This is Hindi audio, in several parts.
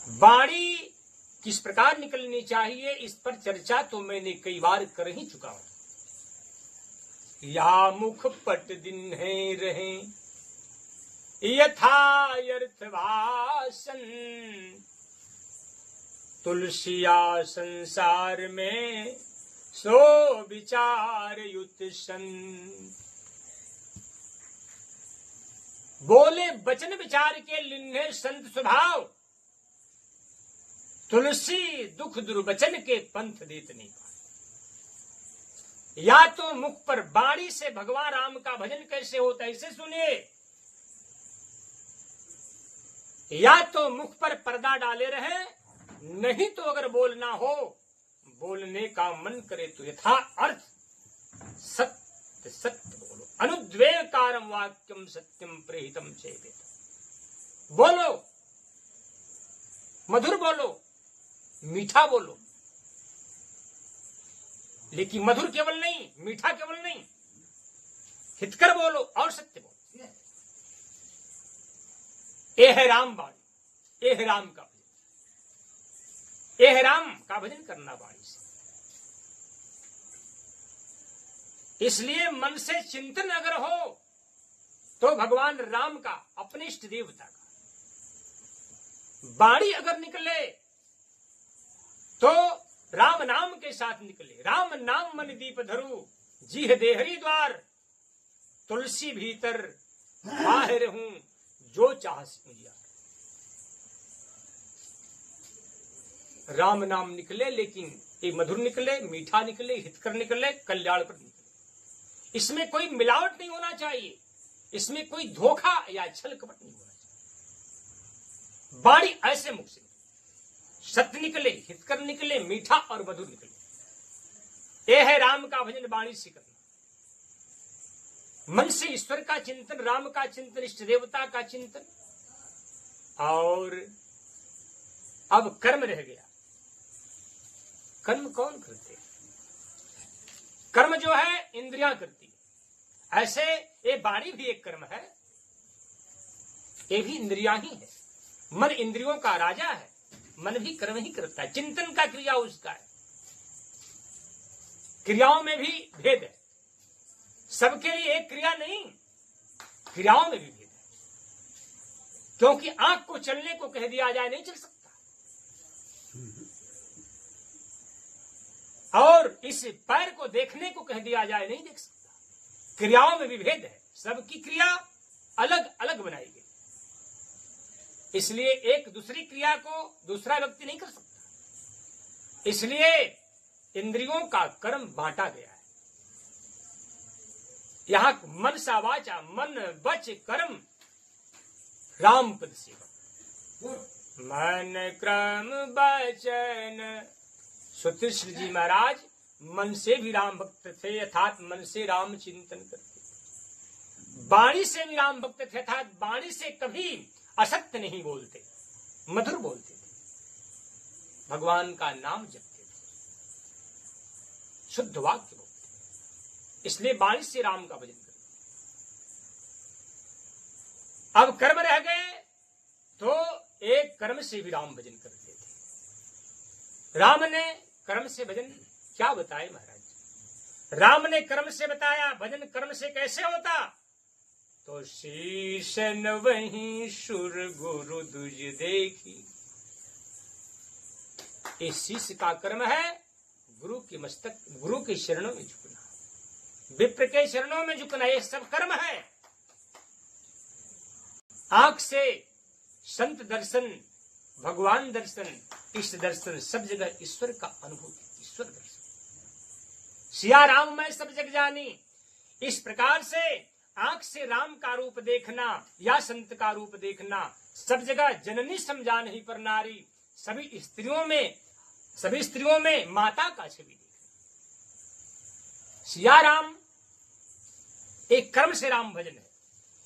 वाणी किस प्रकार निकलनी चाहिए, इस पर चर्चा तो मैंने कई बार कर ही चुका हूं। या मुख पट दिन है रहे यथार्थ भाषण, तुलसिया संसार में सो विचार युत सन। बोले वचन विचार के लिन्हे संत स्वभाव, तुलसी दुख दुर्वचन के पंथ देत नहीं पाए। या तो मुख पर वाणी से भगवान राम का भजन कैसे होता है इसे सुनिए, या तो मुख पर पर्दा डाले रहे, नहीं तो अगर बोलना हो, बोलने का मन करे तो यथा अर्थ सत्य सत्य बोलो। अनुद्वेगकारम वाक्यम सत्यम प्रेहितम चेदेत। बोलो, मधुर बोलो, मीठा बोलो, लेकिन मधुर केवल नहीं, मीठा केवल नहीं, हितकर बोलो और सत्य बोलो। ये है राम वाणी, ये है राम का भजन, ये है राम का भजन करना वाणी से। इसलिए मन से चिंतन अगर हो तो भगवान राम का, अपने इष्ट देवता का। वाणी अगर निकले तो राम नाम के साथ निकले। राम नाम मन दीप धरु, जीह देहरी द्वार, तुलसी भीतर बाहर हूं जो चाहस मुझिया। राम नाम निकले, लेकिन ये मधुर निकले, मीठा निकले, हितकर निकले, कल्याणप्रद निकले। इसमें कोई मिलावट नहीं होना चाहिए, इसमें कोई धोखा या छल कपट नहीं होना चाहिए। वाणी ऐसे मुख से सत्य निकले, हितकर निकले, मीठा और मधुर निकले। ये है राम का भजन वाणी से करना। मन से ईश्वर का चिंतन, राम का चिंतन, इष्ट देवता का चिंतन। और अब कर्म रह गया। कर्म कौन करते? कर्म जो है इंद्रियां करती है। ऐसे ये वाणी भी एक कर्म है, ये भी इंद्रियां ही है। मन इंद्रियों का राजा है, मन भी कर्म ही करता है, चिंतन का क्रिया उसका है। क्रियाओं में भी भेद है, सबके लिए एक क्रिया नहीं, क्रियाओं में भी भेद है। क्योंकि आंख को चलने को कह दिया जाए नहीं चल सकता, और इस पैर को देखने को कह दिया जाए नहीं देख सकता। क्रियाओं में भी भेद है, सबकी क्रिया अलग अलग बनाई गई। इसलिए एक दूसरी क्रिया को दूसरा व्यक्ति नहीं कर सकता। इसलिए इंद्रियों का कर्म बांटा गया है। यहां मन सा वाचा, मन वच कर्म राम पद सेवा। मन क्रम वचन, सुतीश्वर जी महाराज मन से भी राम भक्त थे, अर्थात मन से राम चिंतन करते। वाणी से भी राम भक्त थे, अर्थात वाणी से कभी असत्य नहीं बोलते, मधुर बोलते थे, भगवान का नाम जपते थे, शुद्ध वाक्य बोलते। इसलिए वाणी से राम का भजन करते। अब कर्म रह गए तो एक कर्म से भी राम भजन करते थे। राम ने कर्म से भजन क्या बताए महाराज? राम ने कर्म से बताया, भजन कर्म से कैसे होता? तो शीश वही सुर गुरु दुज देखी। इस शीश का कर्म है गुरु के मस्तक, गुरु के शरणों में झुकना, विप्र के शरणों में झुकना, ये सब कर्म है। आंख से संत दर्शन, भगवान दर्शन, इष्ट दर्शन, सब जगह ईश्वर का अनुभूति, ईश्वर दर्शन। सिया राम मैं सब जग जानी। इस प्रकार से आंख से राम का रूप देखना या संत का रूप देखना, सब जगह जननी समझा नहीं पर नारी, सभी स्त्रियों में माता का छवि देखना। सिया राम एक कर्म से राम भजन है।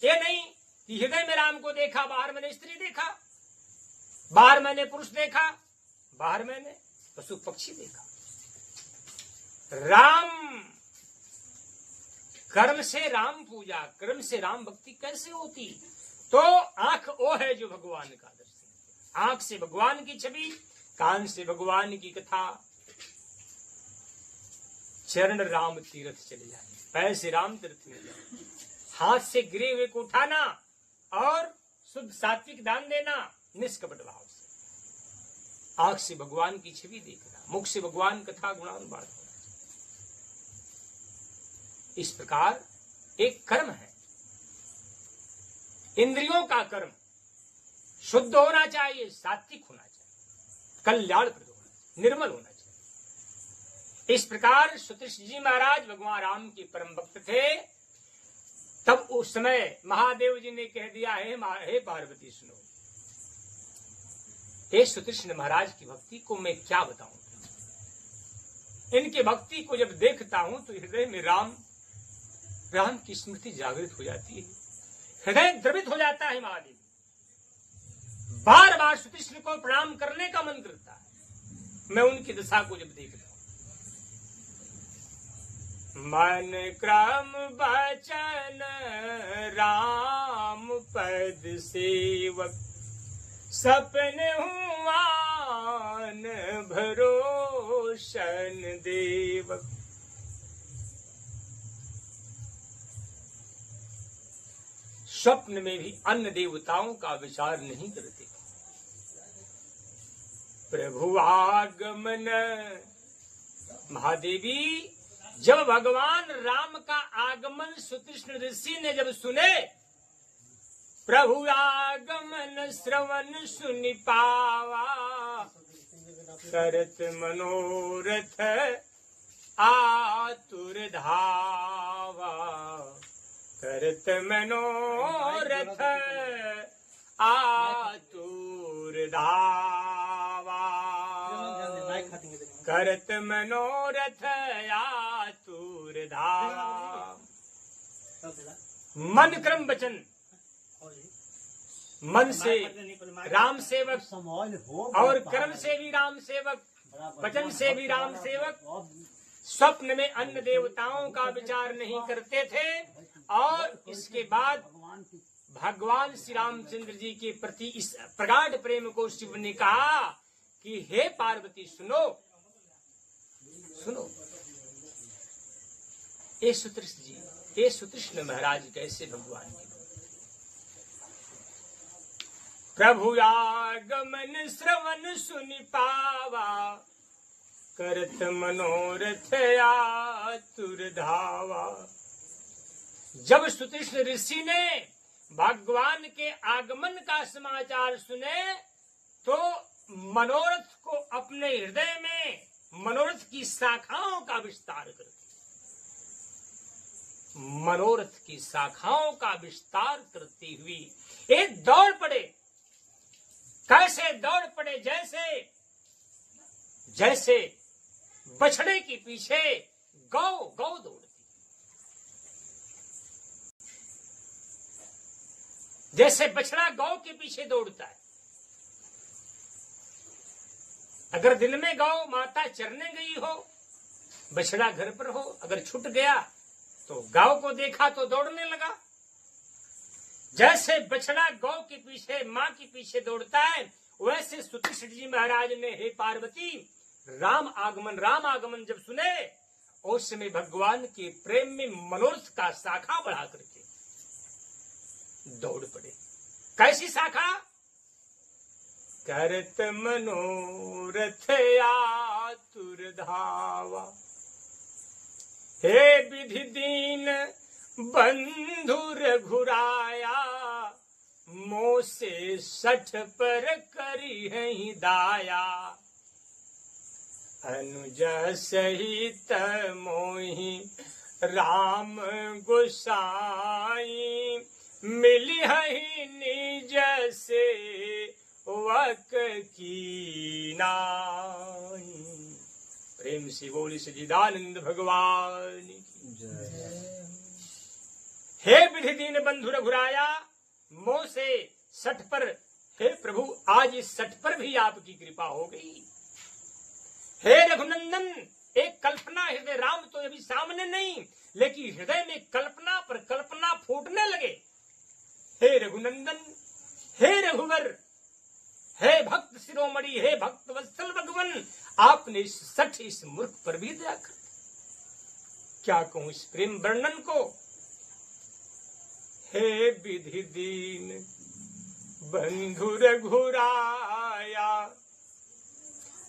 ये नहीं कि हृदय में राम को देखा, बाहर मैंने स्त्री देखा, बाहर मैंने पुरुष देखा, बाहर मैंने पशु पक्षी देखा। राम कर्म से राम पूजा, कर्म से राम भक्ति कैसे होती? तो आंख वो है जो भगवान का दर्शन, आंख से भगवान की छवि, कान से भगवान की कथा, चरण राम तीर्थ चले जाए, पैर से राम तीर्थ में जाए, हाथ से गिरे हुए को उठाना और शुद्ध सात्विक दान देना निष्कपट भाव से, आंख से भगवान की छवि देखना, मुख से भगवान कथा गुणानुवाद होना। इस प्रकार एक कर्म है, इंद्रियों का कर्म शुद्ध होना चाहिए, सात्विक होना चाहिए, कल्याणप्रद होना चाहिए, निर्मल होना चाहिए। इस प्रकार सुतृष्ण जी महाराज भगवान राम के परम भक्त थे। तब उस समय महादेव जी ने कह दिया, हे पार्वती सुनो, हे सुतृष्ण महाराज की भक्ति को मैं क्या बताऊं, इनकी भक्ति को जब देखता हूं तो हृदय में राम की स्मृति जागृत हो जाती है, हृदय द्रवित हो जाता है। महादेव बार बार सुतृष्ण को प्रणाम करने का मन करता है, मैं उनकी दशा को जब देखता हूं। मन क्रम बचन राम पद सेवक, सपने हुआन भरोशन देवक। स्वप्न में भी अन्य देवताओं का विचार नहीं करते। प्रभु आगमन, महादेवी जब भगवान राम का आगमन सुतृष्ण ऋषि ने जब सुने, प्रभु आगमन श्रवण सुनि पावा, करत मनोरथ आतुर धावा, करत मनोरथ आतुर धावा, करत मनोरथ आतुर धावा। मन क्रम वचन, मन से राम सेवक और कर्म से भी राम सेवक, वचन से भी राम सेवक, स्वप्न में अन्य देवताओं का विचार नहीं करते थे। और इसके बाद भगवान श्री रामचंद्र जी के प्रति इस प्रगाढ़ प्रेम को शिव ने कहा कि हे पार्वती सुनो, सुनो, ये सुतृष्ण जी, ये सुतृष्ण महाराज कैसे भगवान के प्रभु आगमन श्रवण सुनि पावा, करत मनोरथ आतुर धावा। जब सुतृष्ण ऋषि ने भगवान के आगमन का समाचार सुने तो मनोरथ को अपने हृदय में, मनोरथ की शाखाओं का विस्तार करते, मनोरथ की शाखाओं का विस्तार करते हुए एक दौड़ पड़े। कैसे दौड़ पड़े? जैसे बछड़े के पीछे गौ दौड़ती, जैसे बछड़ा गौ के पीछे दौड़ता है। अगर दिन में गौ माता चरने गई हो, बछड़ा घर पर हो, अगर छूट गया तो गांव को देखा तो दौड़ने लगा। जैसे बछड़ा गौ के पीछे, माँ के पीछे दौड़ता है, वैसे सुतृष्ण जी महाराज ने, हे पार्वती, राम आगमन जब सुने, उस समय भगवान के प्रेम में मनोरथ का शाखा बढ़ा करके दौड़ पड़े। कैसी शाखा? करत मनोरथ आतुर धावा, हे विधि दीन बंधु रघुराया, मोह से 60 पर करी है दाया, अनुज सहित मोहि राम गोसाई, मिली है निज से वक की नाई। प्रेम से बोली सच्चिदानंद भगवान की जय। हे विधि दीन बंधु रघुराया, मोह से 60 पर, हे प्रभु आज इस 60 पर भी आपकी कृपा हो गई। हे रघुनंदन, एक कल्पना हृदय, राम तो अभी सामने नहीं, लेकिन हृदय में कल्पना पर कल्पना फूटने लगे। हे रघुनंदन, हे रघुवर, हे भक्त शिरोमणि, हे भक्त वत्सल भगवन, आपने इस सठ इस मूर्ख पर भी दया कर। क्या कहूं इस प्रेम वर्णन को। हे विधि दीन बंधु रघुराया,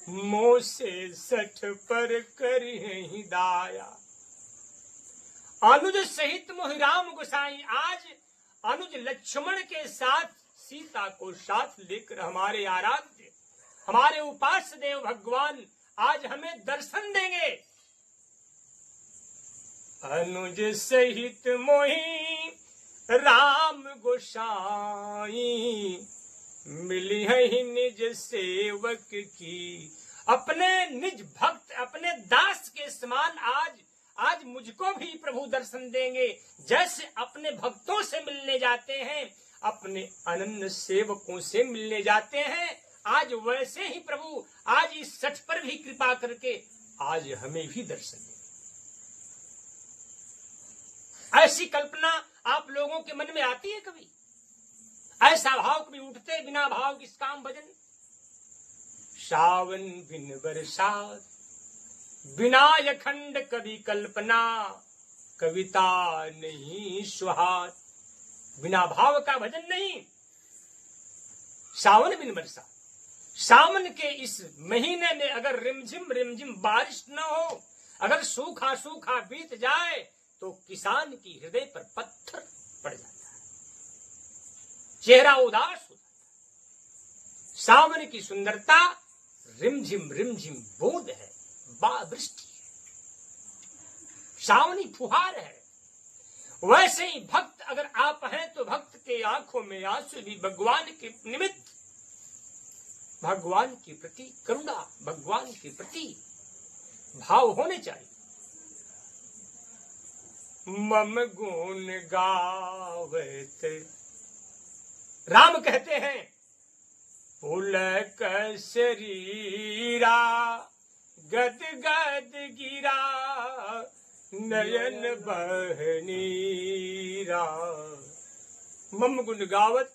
मोह से सठ पर करहि दाया। अनुज सहित मोहिराम गोसाई, आज अनुज लक्ष्मण के साथ सीता को साथ लेकर हमारे आराध्य, हमारे उपास्य देव भगवान आज हमें दर्शन देंगे। अनुज सहित मोहि राम गोसाई, मिली है निज सेवक की। अपने निज भक्त, अपने दास के समान आज मुझको भी प्रभु दर्शन देंगे। जैसे अपने भक्तों से मिलने जाते हैं, अपने अनन्य सेवकों से मिलने जाते हैं, आज वैसे ही प्रभु आज इस सठ पर भी कृपा करके आज हमें भी दर्शन देंगे। ऐसी कल्पना आप लोगों के मन में आती है कभी? ऐसा भाव कभी उठते बिना भाव किस काम भजन? सावन बिन बरसात, बिना अखंड कभी कल्पना, कविता नहीं सुहात। बिना भाव का भजन नहीं। सावन बिन बरसात, सावन के इस महीने में अगर रिमझिम बारिश न हो, अगर सूखा सूखा बीत जाए तो किसान की हृदय पर पत्थर पड़ जाता है, चेहरा उदास हो जाता है। सावन की सुंदरता रिमझिम बूंद है, वृष्टि है, सावनी फुहार है। वैसे ही भक्त अगर आप हैं तो भक्त के आंखों में आंसू भी भगवान के निमित्त, भगवान के प्रति करुणा, भगवान के प्रति भाव होने चाहिए। मम गुण गावत, राम कहते हैं, पुलक शरीरा गद गद गिरा, नयन बहनीरा। मम गुण गावत,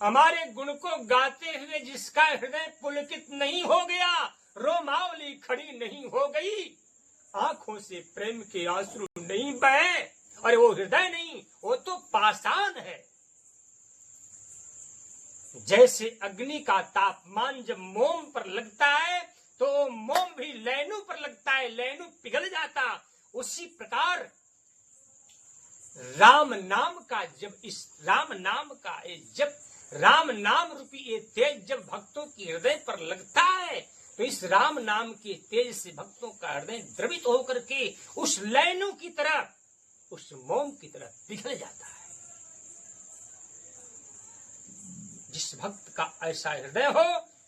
हमारे गुण को गाते हुए जिसका हृदय पुलकित नहीं हो गया, रोमावली खड़ी नहीं हो गई, आंखों से प्रेम के आंसू नहीं बहे, अरे वो हृदय नहीं, वो तो पाषाण है। जैसे अग्नि का तापमान जब मोम पर लगता है तो मोम भी लैनु पर लगता है, लैनु पिघल जाता। उसी प्रकार राम नाम का जब इस राम नाम का जब राम नाम रूपी ये तेज जब भक्तों की हृदय पर लगता है तो इस राम नाम के तेज से भक्तों का हृदय द्रवित होकर के उस लैनु की तरह, उस मोम की तरह पिघल जाता है। जिस भक्त का ऐसा हृदय हो,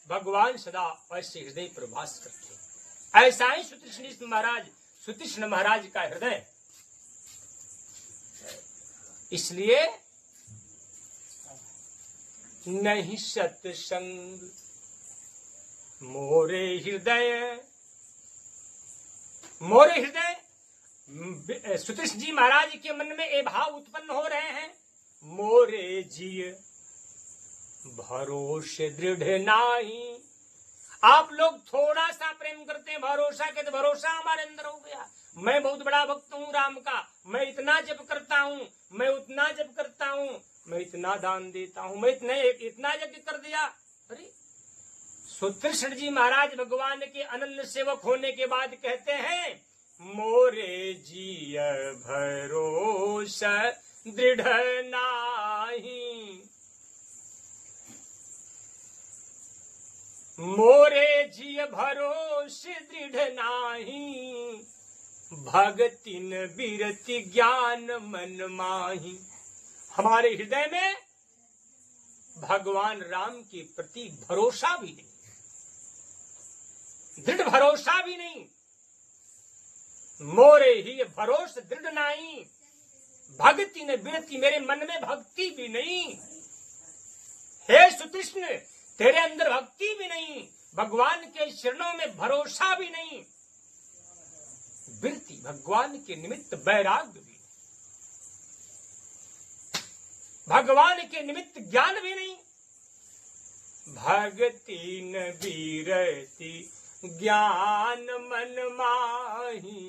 भगवान सदा ऐसे हृदय पर वास करते हैं। ऐसा ही सुतीक्ष्ण महाराज का हृदय। इसलिए नहीं सत्संग मोरे हृदय, मोरे हृदय। सुतीक्ष्ण जी महाराज के मन में ये भाव उत्पन्न हो रहे हैं, मोरे जिय भरोसे दृढ़ नाही। आप लोग थोड़ा सा प्रेम करते हैं, भरोसा के तो भरोसा हमारे अंदर हो गया। मैं बहुत बड़ा भक्त हूँ राम का, मैं इतना जप करता हूँ, मैं उतना जप करता हूँ, मैं इतना दान देता हूँ, मैं इतना यज्ञ कर दिया। अरे सुतीक्ष्ण जी महाराज भगवान के अनन्य सेवक होने के बाद कहते हैं, मोरे जिय भरोसा दृढ़ नाही, मोरे जिय भरोसे दृढ़ नाही, भगतिन बिरति ज्ञान मन माही। हमारे हृदय में भगवान राम के प्रति भरोसा भी नहीं, दृढ़ भरोसा भी नहीं। मोरे ही भरोस दृढ़ नहीं, भक्ति न बिरति, मेरे मन में भक्ति भी नहीं। हे सुतीक्ष्ण, तेरे अंदर भक्ति भी नहीं, भगवान के चरणों में भरोसा भी नहीं, बिरति भगवान के निमित्त वैराग्य भी नहीं, भगवान के निमित्त ज्ञान भी नहीं। भगति न बीरती ज्ञान मन माही।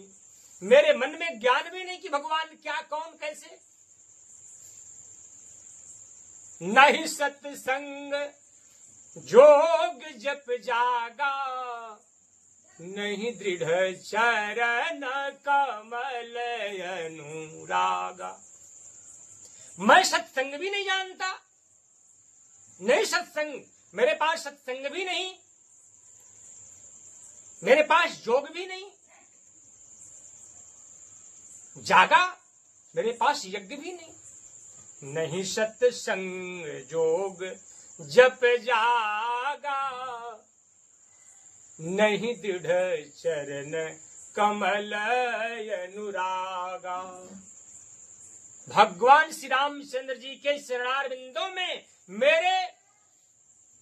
मेरे मन में ज्ञान भी नहीं कि भगवान क्या, कौन, कैसे। नहीं सत्संग जोग जप जागा, नहीं दृढ़ चरण कमल अनुरागा। मैं सत्संग भी नहीं जानता, नहीं सत्संग, मेरे पास सत्संग भी नहीं, मेरे पास योग भी नहीं, जागा मेरे पास यज्ञ भी नहीं। नहीं सत्संग जोग जप जागा, नहीं दृढ़ चरण कमल अनुरागा। भगवान श्री रामचंद्र जी के चरणार बिंदों में मेरे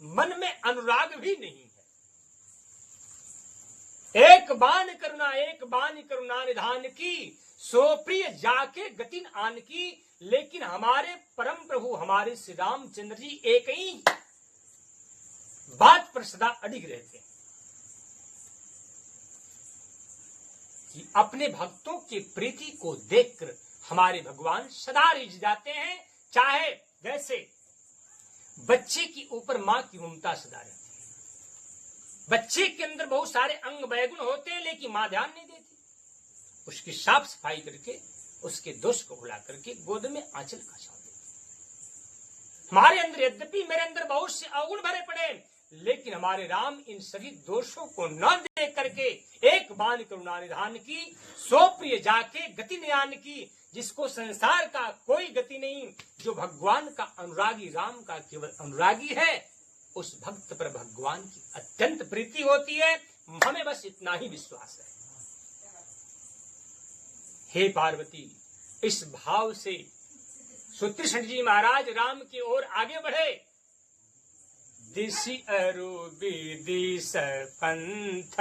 मन में अनुराग भी नहीं है। एक बान करुणा निधान की, सो प्रिय जाके गतिन आन की। लेकिन हमारे परम प्रभु हमारे श्री रामचंद्र जी एक ही बात पर सदा अडिग रहते हैं कि अपने भक्तों की प्रीति को देखकर हमारे भगवान सदा रिझ जाते हैं। चाहे जैसे बच्चे की ऊपर मां की ममता सदा रहती है। बच्चे के अंदर बहुत सारे अंग वैगुण होते हैं, लेकिन मां ध्यान नहीं देती। उसकी साफ सफाई करके, उसके दोष को भुला करके गोद में आंचल का छाप देती। हमारे अंदर यद्यपि मेरे अंदर बहुत से अवगुण भरे पड़े, लेकिन हमारे राम इन सभी दोषों को न देख करके एक बान करुणा निधान की, सो प्रिय जाके गति नियान की। जिसको संसार का कोई गति नहीं, जो भगवान का अनुरागी, राम का केवल अनुरागी है, उस भक्त पर भगवान की अत्यंत प्रीति होती है। हमें बस इतना ही विश्वास है। हे पार्वती, इस भाव से सुकृष्ण जी महाराज राम की ओर आगे बढ़े। दिशि अरु विदिश पंथ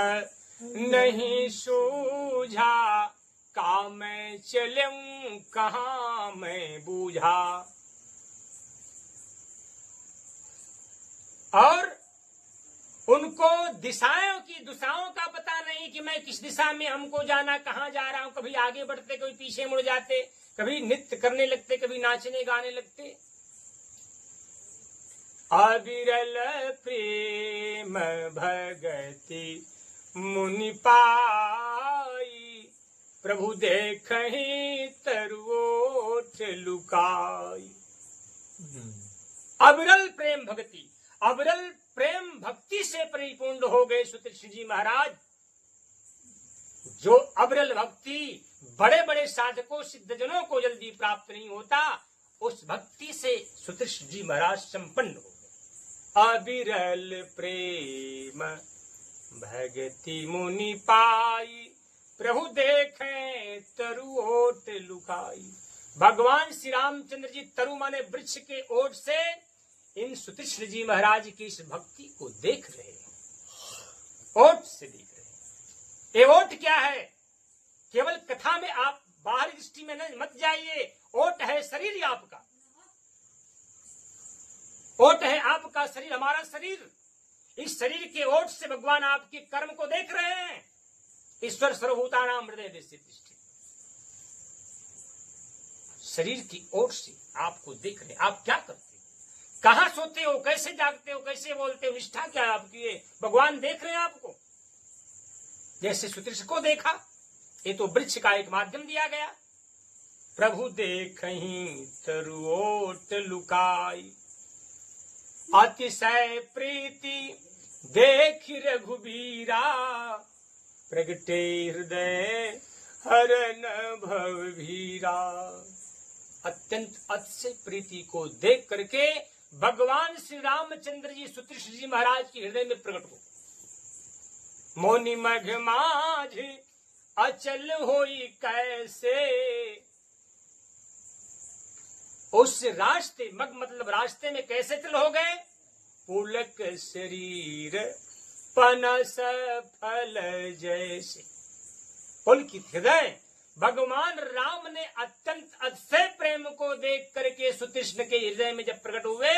नहीं सूझा, का मैं चलूं कहाँ मैं बूझा। और उनको दिशाओं का पता नहीं कि मैं किस दिशा में हमको जाना, कहाँ जा रहा हूं। कभी आगे बढ़ते, कभी पीछे मुड़ जाते, कभी नृत्य करने लगते, कभी नाचने गाने लगते। अविरल प्रेम भगति मुनि पाई, प्रभु देखहि तरुओठ लुकाई। अविरल प्रेम भक्ति, अविरल प्रेम भक्ति से परिपूर्ण हो गए सुकृष्ण जी महाराज। जो अविरल भक्ति बड़े बड़े साधकों, सिद्धजनों को जल्दी प्राप्त नहीं होता, उस भक्ति से सुकृष्ण जी महाराज संपन्न हो गए। अविरल प्रेम भगति मुनि पाई, प्रभु देखें तरुओट लुकाई। भगवान श्री रामचंद्र जी तरु माने वृक्ष के ओट से इन सुकृष्ण जी महाराज की इस भक्ति को देख रहे हैं, ओट से देख रहे हैं। ये ओट क्या है? केवल कथा में आप बाहरी दृष्टि में न मत जाइए। ओट है शरीर आपका, ओट है आपका शरीर, हमारा शरीर। इस शरीर के ओट से भगवान आपके कर्म को देख रहे हैं। ईश्वर सर्वभूतानां हृदय देशे तिष्ठति। शरीर की ओट से आपको देख रहे हैं। आप क्या करते हो, कहां सोते हो, कैसे जागते हो, कैसे बोलते हो, निष्ठा क्या है आपकी, ये भगवान देख रहे हैं आपको। जैसे सुकृष्ण को देखा, ये तो वृक्ष का एक माध्यम दिया गया। प्रभु देखहि तरुओट लुकाई, अतिशय प्रीति देख रघुबीरा, प्रगटे हृदय हरन भवभीरा। अत्यंत अतिशय प्रीति को देख करके भगवान श्री रामचंद्र जी सुकृष्ण जी महाराज के हृदय में प्रकट हो। मोनि मघ माझ अचल होई कैसे, उस रास्ते, मग मतलब रास्ते में कैसे चल हो गए। पुलक शरीर पनस फल जैसे। पुलकित हृदय भगवान राम ने अत्यंत अतिशय प्रेम को देख करके सुकृष्ण के हृदय में जब प्रकट हुए,